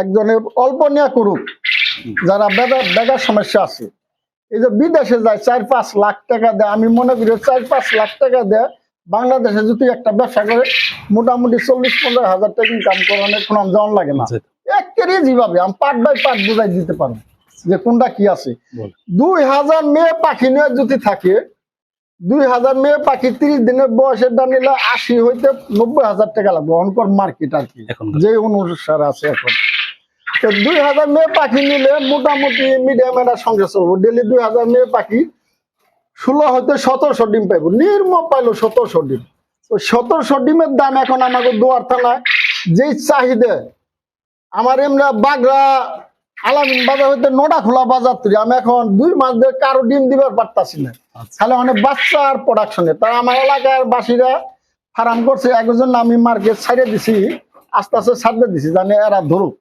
একজনের অল্প নিয়ে করুক, যারা বেকার সমস্যা আছে। এই যে বিদেশে যায় 4-5 লাখ টাকা দেয়, আমি মনে করি 4-5 লাখ টাকা দেয় বাংলাদেশে যদি একটা ব্যবসা করে মোটামুটি 40-50 হাজার টাকা ইনকাম করানোর কোনো জন লাগে না। একেবারে যেভাবে আমি পার্ট বাই পার্ট বুঝাই দিতে পারবো যে কোনটা কি আছে। 2000 মেয়ে পাখি নিয়ে যদি থাকে, 2000 মেয়ে পাখি 30 দিনের বয়সের দাম নিলে 80 হইতে 90,000 টাকা লাগবে অনকর মার্কেট আর কি, যে অনুসারে আছে এখন। তো 2000 মেয়ে পাখি নিলে মোটামুটি মিডিয়াম একটা সঙ্গে চলবো। ডেলি 2000 মেয়ে পাখি 16 হইতে 1700 ডিম পাইবো, নির্মম পাইলো 1700 ডিম। তো 1700 ডিমের দাম এখন আমাকে দুয়ার থানায় যেই চাহিদা, আমার এমনি বাগড়া আলামিন বাজার হইতে নোটা খোলা বাজার তৈরি, আমি এখন 2 মাস ধরে কারো ডিম দিবার পারতাছি না, তাহলে অনেক বাচ্চা আর প্রোডাকশনে। তাই আমার এলাকার বাসীরা ফার্ম করছে, একজন আমি মার্কেট ছাড়িয়ে দিছি, আস্তে আস্তে ছাড়তে দিছি জানি এরা ধরুক।